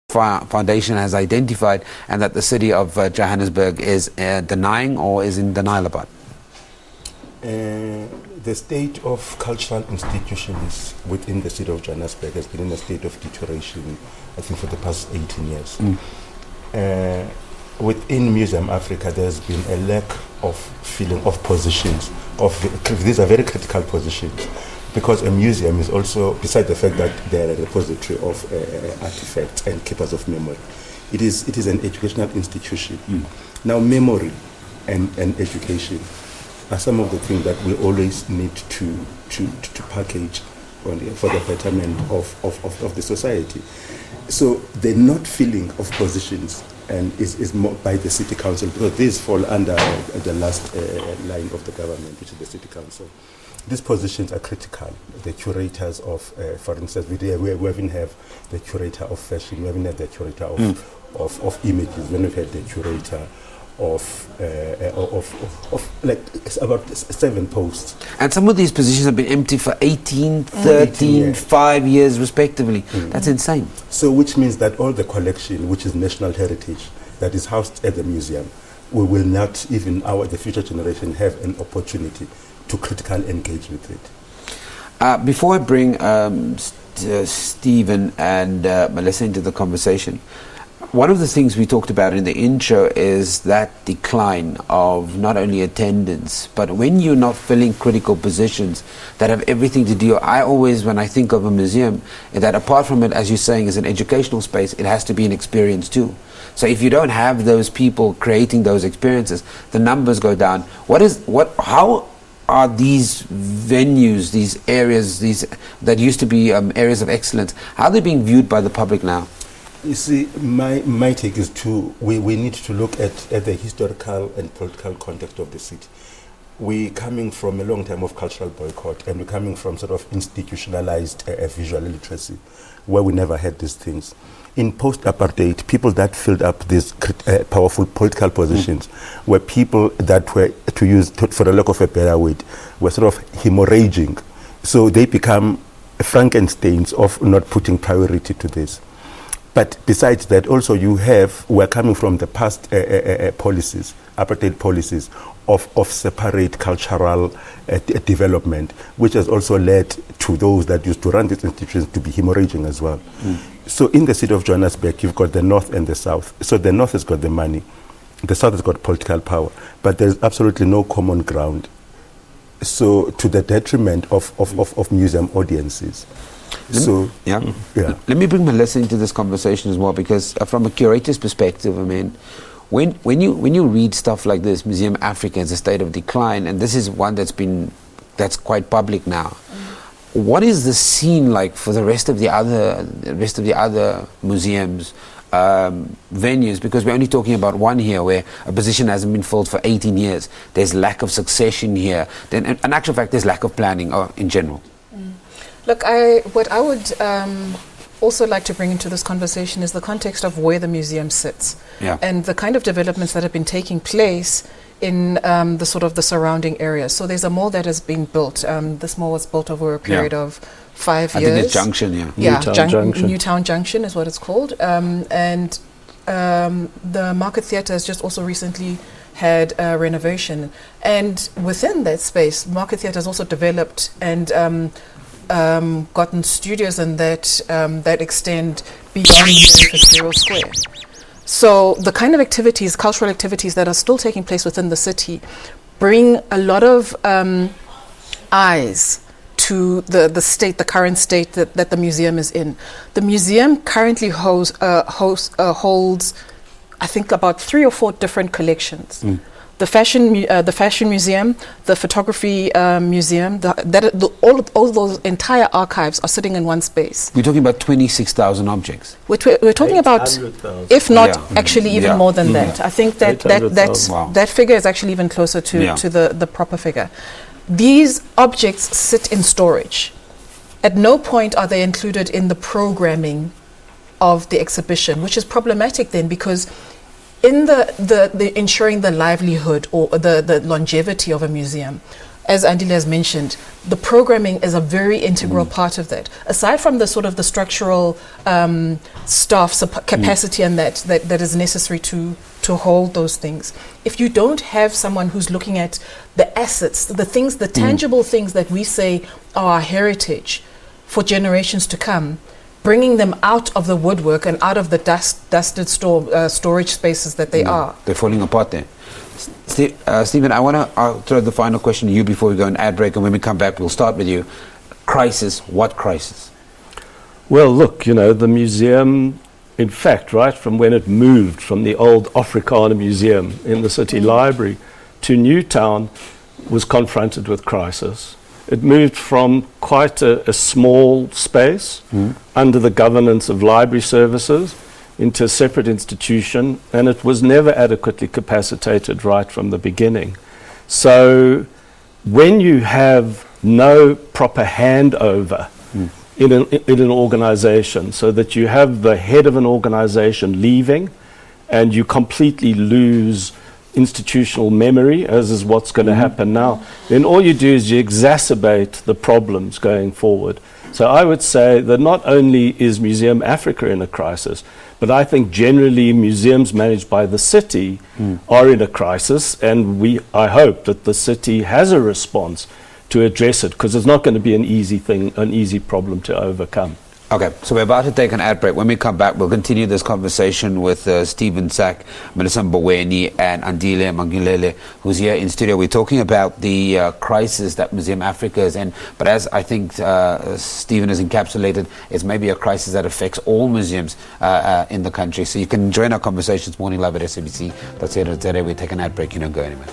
Foundation has identified and that the city of Johannesburg is denying or is in denial about? The state of cultural institutions within the city of Johannesburg has been in a state of deterioration, I think, for the past 18 years. Within Museum Africa, there's been a lack of filling of positions. These are very critical positions, because a museum is also, besides the fact that they're a repository of artifacts and keepers of memory, it is an educational institution. Now, memory and education are some of the things that we always need to package for the betterment of the society. So the not filling of positions is more by the city council, because these fall under the last line of the government, which is the city council. These positions are critical. The curators of, for instance, we even have the curator of fashion, we even have the curator of images, we have the curator of like, it's about 7 posts. And some of these positions have been empty for 18, 13, 5 years respectively. That's insane. So which means that all the collection, which is national heritage, that is housed at the museum, we will not, even the future generation, have an opportunity to critically engage with it. Before I bring Stephen and Melissa into the conversation, one of the things we talked about in the intro is that decline of not only attendance, but when you're not filling critical positions that have everything to do. I always, when I think of a museum, that apart from it, as you're saying, is an educational space, it has to be an experience too. So if you don't have those people creating those experiences, the numbers go down. How are these venues, these areas, these that used to be areas of excellence, how are they being viewed by the public now? You see, my take is we need to look at the historical and political context of the city. We're coming from a long time of cultural boycott, and we're coming from sort of institutionalized visual literacy, where we never had these things. In post-apartheid, people that filled up these powerful political positions were people that were, for the lack of a better word, were sort of hemorrhaging. So they become Frankensteins of not putting priority to this. But besides that, also we're coming from the past policies, apartheid policies of separate cultural development, which has also led to those that used to run these institutions to be hemorrhaging as well. So in the city of Johannesburg, you've got the north and the south. So the north has got the money, the south has got political power, but there's absolutely no common ground. So to the detriment of museum audiences. Let me bring Melissa into this conversation as well, because from a curator's perspective, I mean, when you read stuff like this, Museum Africa is a state of decline, and this is one that's quite public now. What is the scene like for the rest of the other museums, venues? Because we're only talking about one here where a position hasn't been filled for 18 years. There's lack of succession here. Then, in actual fact, there's lack of planning in general. Look, what I would also like to bring into this conversation is the context of where the museum sits, and the kind of developments that have been taking place in the sort of the surrounding areas. So there's a mall that has been built. This mall was built over a period of 5 years. I think it's Junction, Newtown Junction is what it's called. And the Market Theatre has just also recently had a renovation. And within that space, Market Theatre has also developed and gotten studios and that extend beyond Fitzgerald Square. So the kind of activities, cultural activities that are still taking place within the city bring a lot of eyes to the current state that the museum is in. The museum currently holds, I think, about 3 or 4 different collections. The fashion museum, the photography museum, all those entire archives are sitting in one space. We're talking about 26,000 objects. We're talking about, if not actually even more than that. I think that figure is actually even closer to the proper figure. These objects sit in storage. At no point are they included in the programming of the exhibition, which is problematic then, because in the ensuring the livelihood or the longevity of a museum, as Andile has mentioned, the programming is a very integral part of that. Aside from the sort of the structural staff capacity and that is necessary to hold those things, if you don't have someone who's looking at the assets, the things, the tangible things that we say are our heritage for generations to come, bringing them out of the woodwork and out of the dusted storage spaces that they are. They're falling apart there. Stephen, I'll throw the final question to you before we go on ad break, and when we come back, we'll start with you. Crisis, what crisis? Well, look, the museum, in fact, right from when it moved from the old Afrikaner Museum in the City Library to Newtown, was confronted with crisis. It moved from quite a small space under the governance of library services into a separate institution, and it was never adequately capacitated right from the beginning. So when you have no proper handover in an organization, so that you have the head of an organization leaving and you completely lose institutional memory, as is what's going to happen now, then all you do is you exacerbate the problems going forward. So I would say that not only is Museum Africa in a crisis, but I think generally museums managed by the city are in a crisis, and I hope that the city has a response to address it, because it's not going to be an easy problem to overcome. Okay, so we're about to take an ad break. When we come back, we'll continue this conversation with Stephen Sack, Melissa Mboweni, and Andile Magengelele, who's here in studio. We're talking about the crisis that Museum Africa is in, but as I think Stephen has encapsulated, it's maybe a crisis that affects all museums in the country. So you can join our conversations, Morning Live at SABC.co.za. We take an ad break, you don't go anywhere.